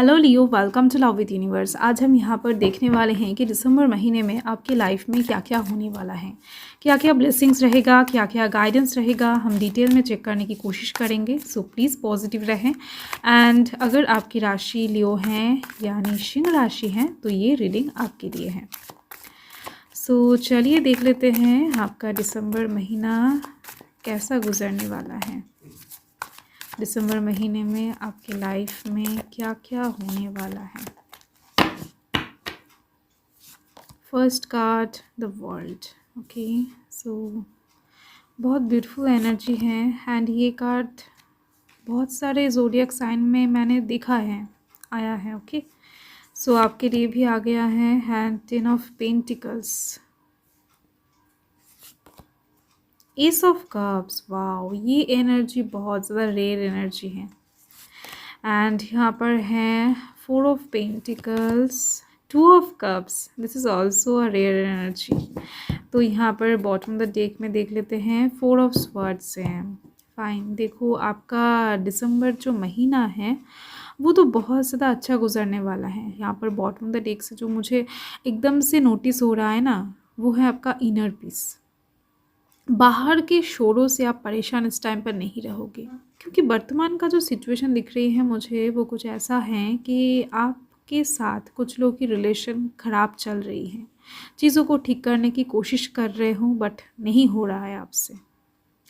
Hello Leo, welcome to love with universe. आज हम यहाँ पर देखने वाले हैं कि दिसंबर महीने में आपकी लाइफ में क्या क्या होने वाला है, क्या क्या ब्लेसिंग्स रहेगा, क्या क्या गाइडेंस रहेगा। हम डिटेल में चेक करने की कोशिश करेंगे। सो प्लीज़ पॉजिटिव रहें। एंड अगर आपकी राशि लियो है यानी सिंह राशि है तो ये रीडिंग आपके लिए है। सो चलिए देख लेते हैं आपका दिसंबर महीना कैसा गुजरने वाला है। दिसंबर महीने में आपकी लाइफ में क्या क्या होने वाला है। First card the world. Okay, so बहुत ब्यूटीफुल एनर्जी है। एंड ये कार्ड बहुत सारे ज़ोडिएक साइन में मैंने देखा है, आया है। ओके, सो आपके लिए भी आ गया है। And 10 of pentacles, S of cups. Wow, ये एनर्जी बहुत ज़्यादा रेयर एनर्जी है। एंड यहाँ पर है 4 of pentacles, 2 of cups. This is also a rare energy. तो यहाँ पर बॉटम द डेक में देख लेते हैं 4 ऑफ स्वर्ड्स हैं। फाइन, देखो आपका दिसंबर जो महीना है वो तो बहुत ज़्यादा अच्छा गुजरने वाला है। यहाँ पर बॉटम द डेक से जो मुझे एकदम से नोटिस हो रहा है ना, वो है आपका इनर पीस। बाहर के शोरों से आप परेशान इस टाइम पर नहीं रहोगे, क्योंकि वर्तमान का जो सिचुएशन दिख रही है मुझे वो कुछ ऐसा है कि आपके साथ कुछ लोगों की रिलेशन ख़राब चल रही है। चीज़ों को ठीक करने की कोशिश कर रहे हो बट नहीं हो रहा है आपसे।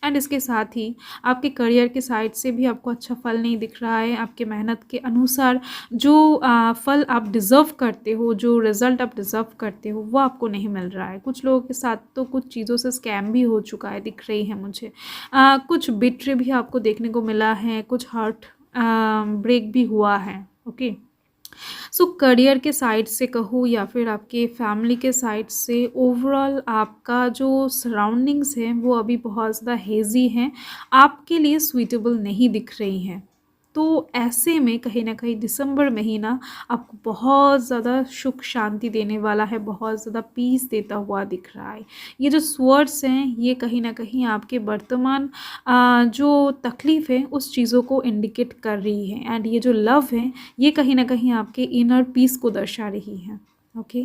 एंड इसके साथ ही आपके करियर के साइड से भी आपको अच्छा फल नहीं दिख रहा है। आपके मेहनत के अनुसार जो फल आप डिज़र्व करते हो, जो रिज़ल्ट आप डिज़र्व करते हो, वो आपको नहीं मिल रहा है। कुछ लोगों के साथ तो कुछ चीज़ों से स्कैम भी हो चुका है, दिख रही है मुझे। कुछ बिट्रे भी आपको देखने को मिला है, कुछ हार्ट ब्रेक भी हुआ है। ओके, सो करियर के साइड से कहो या फिर आपके फैमिली के साइड से, ओवरऑल आपका जो सराउंडिंग्स हैं वो अभी बहुत ज़्यादा हेज़ी हैं, आपके लिए सूटेबल नहीं दिख रही हैं। तो ऐसे में कहीं ना कहीं दिसंबर महीना आपको बहुत ज़्यादा सुख शांति देने वाला है, बहुत ज़्यादा पीस देता हुआ दिख रहा है। ये जो स्वर्ड्स हैं ये कहीं ना कहीं आपके वर्तमान जो तकलीफ़ है उस चीज़ों को इंडिकेट कर रही है। एंड ये जो लव है ये कहीं ना कहीं आपके इनर पीस को दर्शा रही है। ओके,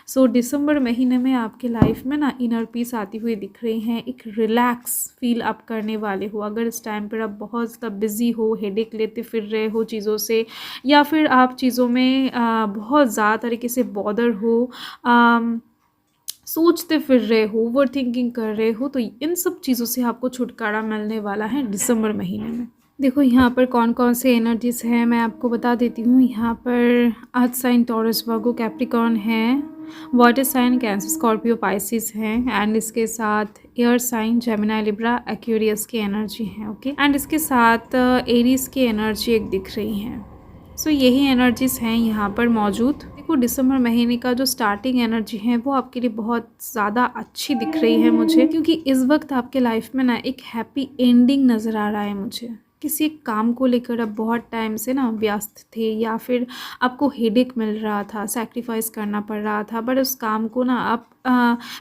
सो दिसंबर महीने में आपके लाइफ में ना इनर पीस आती हुई दिख रही हैं। एक रिलैक्स फील आप करने वाले हो। अगर इस टाइम पर आप बहुत ज़्यादा बिजी हो, हेडेक लेते फिर रहे हो चीज़ों से, या फिर आप चीज़ों में बहुत ज़्यादा तरीके से बॉदर हो, सोचते फिर रहे हो, ओवर थिंकिंग कर रहे हो, तो इन सब चीज़ों से आपको छुटकारा मिलने वाला है दिसंबर महीने में। देखो यहाँ पर कौन कौन से एनर्जीज हैं मैं आपको बता देती हूँ। यहाँ पर earth sign Taurus Virgo Capricorn है, water sign Cancer Scorpio Pisces हैं, एंड इसके साथ air sign Gemini Libra Aquarius की एनर्जी है। ओके, एंड इसके साथ एरीज की एनर्जी एक दिख रही है। सो यही एनर्जीज हैं यहाँ पर मौजूद। देखो दिसंबर महीने का जो स्टार्टिंग एनर्जी है वो आपके लिए बहुत ज़्यादा अच्छी दिख रही है मुझे, क्योंकि इस वक्त आपके लाइफ में ना एक हैप्पी एंडिंग नज़र आ रहा है मुझे। किसी काम को लेकर आप बहुत टाइम से ना व्यस्त थे, या फिर आपको हेडेक मिल रहा था, सैक्रिफाइस करना पड़ रहा था, बट उस काम को ना आप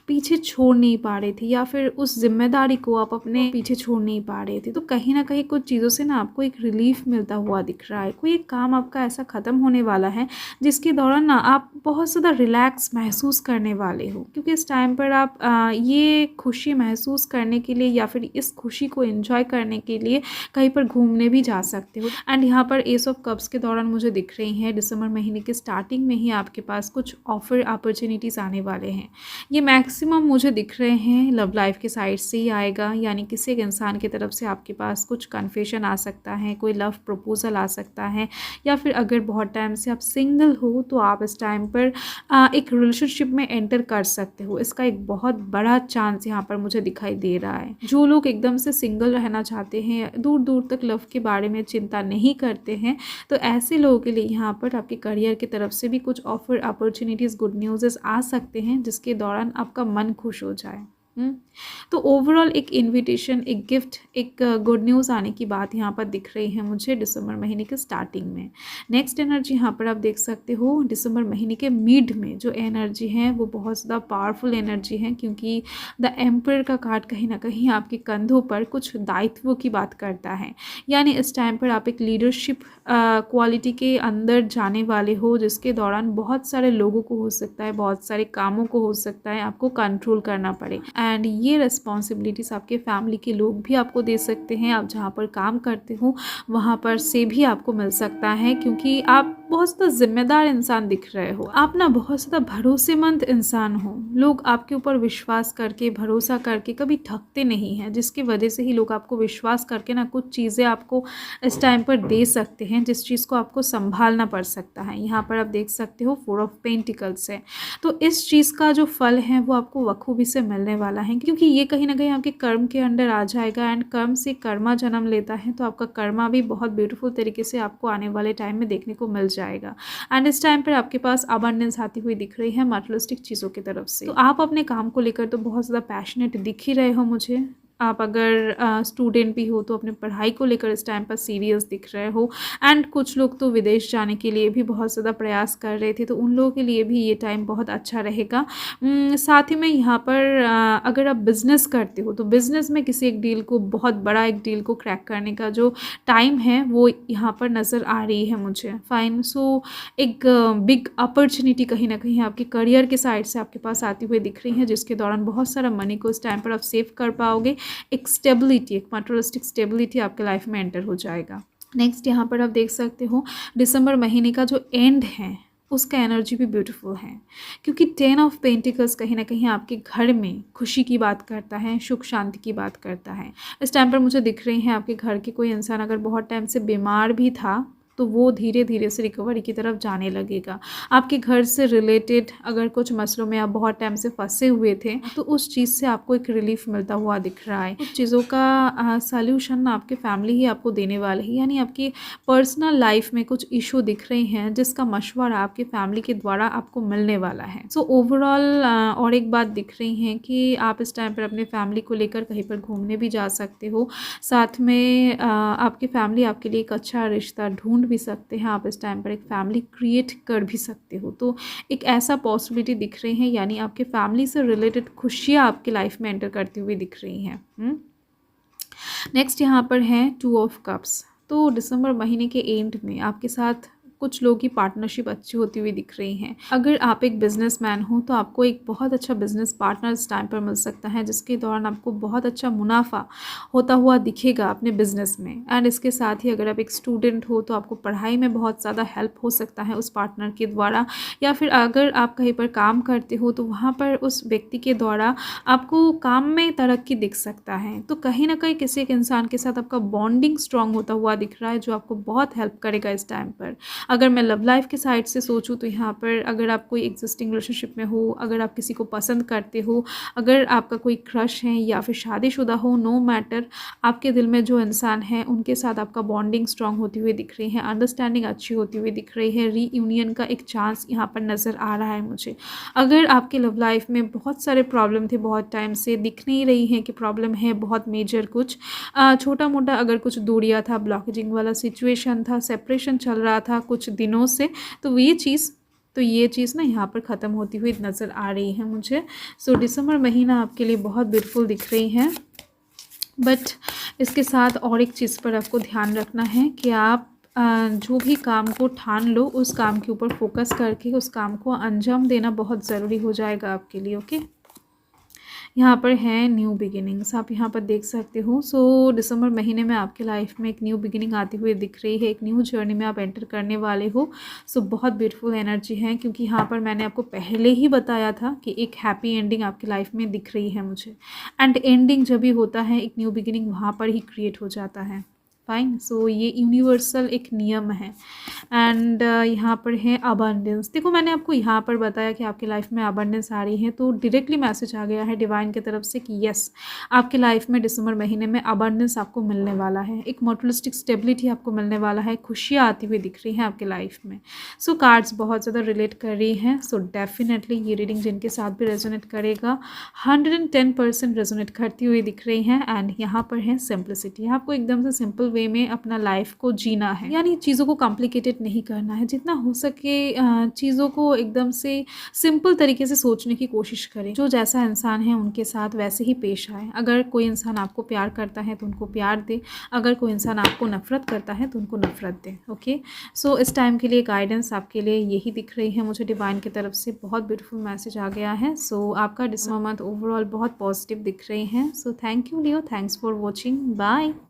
पीछे छोड़ नहीं पा रहे थे, या फिर उस जिम्मेदारी को आप अपने पीछे छोड़ नहीं पा रहे थे। तो कहीं ना कहीं कुछ चीज़ों से ना आपको एक रिलीफ मिलता हुआ दिख रहा है। कोई एक काम आपका ऐसा ख़त्म होने वाला है जिसके दौरान ना आप बहुत ज़्यादा रिलैक्स महसूस करने वाले हो, क्योंकि इस टाइम पर आप ये खुशी महसूस करने के लिए या फिर इस खुशी को एंजॉय करने के लिए कहीं पर घूमने भी जा सकते हो। एंड यहाँ पर एस ऑफ कप्स के दौरान मुझे दिख रही हैं दिसंबर महीने के स्टार्टिंग में ही आपके पास कुछ ऑफर अपॉर्चुनिटीज़ आने वाले हैं। ये मैक्सिमम मुझे दिख रहे हैं लव लाइफ के साइड से ही आएगा, यानी किसी एक इंसान की तरफ से आपके पास कुछ कन्फेशन आ सकता है, कोई लव प्रपोजल आ सकता है, या फिर अगर बहुत टाइम से आप सिंगल हो तो आप इस टाइम पर एक रिलेशनशिप में एंटर कर सकते हो। इसका एक बहुत बड़ा चांस यहाँ पर मुझे दिखाई दे रहा है। जो लोग एकदम से सिंगल रहना चाहते हैं, दूर दूर तक लव के बारे में चिंता नहीं करते हैं, तो ऐसे लोगों के लिए यहाँ पर आपके करियर की तरफ से भी कुछ ऑफर अपॉर्चुनिटीज़, गुड न्यूज़ आ सकते हैं जिसके दौरान आपका मन खुश हो जाए। हुँ। तो ओवरऑल एक इन्विटेशन, एक गिफ्ट, एक गुड न्यूज़ आने की बात यहाँ पर दिख रही है मुझे दिसंबर महीने के स्टार्टिंग में। नेक्स्ट एनर्जी यहाँ पर आप देख सकते हो दिसंबर महीने के मिड में जो एनर्जी है वो बहुत ज़्यादा पावरफुल एनर्जी है, क्योंकि द एम्परर का कार्ड कहीं न कहीं आपके कंधों पर कुछ दायित्वों की बात करता है। यानी इस टाइम पर आप एक लीडरशिप क्वालिटी के अंदर जाने वाले हो, जिसके दौरान बहुत सारे लोगों को हो सकता है, बहुत सारे कामों को हो सकता है आपको कंट्रोल करना पड़े। एंड ये रिस्पॉन्सिबिलिटीज़ आपके फैमिली के लोग भी आपको दे सकते हैं। आप जहाँ पर काम करते हो वहाँ पर से भी आपको मिल सकता है, क्योंकि आप बहुत ज़्यादा ज़िम्मेदार इंसान दिख रहे हो। आप ना बहुत ज़्यादा भरोसेमंद इंसान हो। लोग आपके ऊपर विश्वास करके, भरोसा करके कभी ठगते नहीं हैं, जिसकी वजह से ही लोग आपको विश्वास करके ना कुछ चीज़ें आपको इस टाइम पर दे सकते हैं, जिस चीज़ को आपको संभालना पड़ सकता है। यहाँ पर आप देख सकते हो 4 ऑफ पेंटिकल्स है। तो इस चीज़ का जो फल है वो आपको बखूबी से मिलने वाला है, क्योंकि ये कहीं न कहीं आपके कर्म के अंडर आ जाएगा। एंड कर्म से कर्मा जन्म लेता है, तो आपका कर्मा भी बहुत ब्यूटीफुल तरीके से आपको आने वाले टाइम में देखने को मिल जाएगा। एंड इस टाइम पर आपके पास अबंडेंस आती हुई दिख रही है मटेरियलिस्टिक चीज़ों की तरफ से। तो आप अपने काम को लेकर तो बहुत ज़्यादा पैशनेट दिख ही रहे हो मुझे। आप अगर स्टूडेंट भी हो तो अपने पढ़ाई को लेकर इस टाइम पर सीरियस दिख रहे हो। एंड कुछ लोग तो विदेश जाने के लिए भी बहुत ज़्यादा प्रयास कर रहे थे, तो उन लोगों के लिए भी ये टाइम बहुत अच्छा रहेगा। साथ ही में यहाँ पर अगर आप बिज़नेस करते हो तो बिज़नेस में किसी एक डील को, बहुत बड़ा एक डील को क्रैक करने का जो टाइम है वो यहाँ पर नज़र आ रही है मुझे। फाइन, सो एक बिग अपॉर्चुनिटी कहीं ना कहीं आपके करियर के साइड से आपके पास आती हुई दिख रही है, जिसके दौरान बहुत सारा मनी को इस टाइम पर आप सेव कर पाओगे। एक स्टेबिलिटी, एक मटेरियलिस्टिक स्टेबिलिटी आपके लाइफ में एंटर हो जाएगा। नेक्स्ट यहाँ पर आप देख सकते हो दिसंबर महीने का जो एंड है उसका एनर्जी भी ब्यूटीफुल है, क्योंकि 10 ऑफ पेंटिकल्स कहीं ना कहीं आपके घर में खुशी की बात करता है, सुख शांति की बात करता है। इस टाइम पर मुझे दिख रही है आपके घर के कोई इंसान अगर बहुत टाइम से बीमार भी था तो वो धीरे धीरे से रिकवरी की तरफ जाने लगेगा। आपके घर से रिलेटेड अगर कुछ मसलों में आप बहुत टाइम से फंसे हुए थे तो उस चीज़ से आपको एक रिलीफ मिलता हुआ दिख रहा है। कुछ चीज़ों का सॉल्यूशन आपके फैमिली ही आपको देने वाले हैं, यानी आपकी पर्सनल लाइफ में कुछ इशू दिख रहे हैं जिसका मशवरा आपके फैमिली के द्वारा आपको मिलने वाला है। सो ओवरऑल और एक बात दिख रही है कि आप इस टाइम पर अपने फैमिली को लेकर कहीं पर घूमने भी जा सकते हो। साथ में आपकी फैमिली आपके लिए एक अच्छा रिश्ता ढूंढ भी सकते हैं। आप इस टाइम पर एक फैमिली क्रिएट कर भी सकते हो। तो एक ऐसा पॉसिबिलिटी दिख रही है, यानी आपके फैमिली से रिलेटेड खुशियाँ आपकी लाइफ में एंटर करती हुई दिख रही हैं। नेक्स्ट यहाँ पर है 2 ऑफ कप्स। तो दिसंबर महीने के एंड में आपके साथ कुछ लोगों की पार्टनरशिप अच्छी होती हुई दिख रही हैं। अगर आप एक बिजनेसमैन हो तो आपको एक बहुत अच्छा बिजनेस पार्टनर इस टाइम पर मिल सकता है, जिसके दौरान आपको बहुत अच्छा मुनाफा होता हुआ दिखेगा अपने बिजनेस में। एंड इसके साथ ही अगर आप एक स्टूडेंट हो तो आपको पढ़ाई में बहुत ज़्यादा हेल्प हो सकता है उस पार्टनर के द्वारा, या फिर अगर आप कहीं पर काम करते हो तो वहाँ पर उस व्यक्ति के द्वारा आपको काम में तरक्की दिख सकता है। तो कहीं ना कहीं किसी एक इंसान के साथ आपका बॉन्डिंग स्ट्रांग होता हुआ दिख रहा है, जो आपको बहुत हेल्प करेगा इस टाइम पर। अगर मैं लव लाइफ के साइड से सोचूं तो यहाँ पर अगर आप कोई एग्जिस्टिंग रिलेशनशिप में हो, अगर आप किसी को पसंद करते हो, अगर आपका कोई क्रश है या फिर शादीशुदा हो, नो मैटर, आपके दिल में जो इंसान है उनके साथ आपका बॉन्डिंग स्ट्रांग होती हुई दिख रही है, अंडरस्टैंडिंग अच्छी होती हुई दिख रही है। रीयूनियन का एक चांस यहाँ पर नज़र आ रहा है मुझे। अगर आपके लव लाइफ में बहुत सारे प्रॉब्लम थे, बहुत टाइम से दिख नहीं रही है कि प्रॉब्लम है बहुत मेजर, कुछ छोटा मोटा अगर कुछ दूरिया था, ब्लॉकेजिंग वाला सिचुएशन था, सेपरेशन चल रहा था कुछ दिनों से, तो ये चीज़ ना यहाँ पर ख़त्म होती हुई नज़र आ रही है मुझे। सो दिसंबर महीना आपके लिए बहुत ब्यूटीफुल दिख रही है। बट इसके साथ और एक चीज़ पर आपको ध्यान रखना है कि आप जो भी काम को ठान लो उस काम के ऊपर फोकस करके उस काम को अंजाम देना बहुत ज़रूरी हो जाएगा आपके लिए। ओके, यहाँ पर है न्यू बिगिनिंग्स, आप यहाँ पर देख सकते हो। सो दिसंबर महीने में आपके लाइफ में एक न्यू बिगिनिंग आती हुई दिख रही है, एक न्यू जर्नी में आप एंटर करने वाले हो। सो बहुत ब्यूटीफुल एनर्जी है, क्योंकि यहाँ पर मैंने आपको पहले ही बताया था कि एक हैप्पी एंडिंग आपकी लाइफ में दिख रही है मुझे। एंड एंडिंग जब भी होता है एक न्यू बिगिनिंग वहाँ पर ही क्रिएट हो जाता है। फाइन। सो ये यूनिवर्सल एक नियम है। एंड यहाँ पर है अबंडेंस। देखो मैंने आपको यहाँ पर बताया कि आपकी लाइफ में अबंडेंस आ रही है, तो डायरेक्टली मैसेज आ गया है डिवाइन की तरफ से कि यस, आपकी लाइफ में दिसंबर महीने में अबंडेंस आपको मिलने वाला है, एक मटेरियलिस्टिक स्टेबिलिटी आपको मिलने वाला है, खुशियाँ आती हुई दिख रही हैं आपकी लाइफ में। सो कार्ड्स बहुत ज़्यादा रिलेट कर रही हैं। सो डेफिनेटली ये रीडिंग जिनके साथ भी रेजोनेट करेगा 110% रेजोनेट करती हुई दिख रही हैं। एंड यहाँ पर है सिंपलिसिटी। आपको एकदम से सिंपल वे में अपना लाइफ को जीना है, यानी चीज़ों को कॉम्प्लिकेटेड नहीं करना है। जितना हो सके चीज़ों को एकदम से सिंपल तरीके से सोचने की कोशिश करें। जो जैसा इंसान है उनके साथ वैसे ही पेश आए। अगर कोई इंसान आपको प्यार करता है तो उनको प्यार दे, अगर कोई इंसान आपको नफरत करता है तो उनको नफरत दे। ओके, सो इस टाइम के लिए गाइडेंस आपके लिए यही दिख रही है मुझे डिवाइन की तरफ से। बहुत ब्यूटीफुल मैसेज आ गया है। सो आपका डिसंबर मंथ ओवरऑल बहुत पॉजिटिव दिख रही है। So thank you Leo, thanks for watching, bye.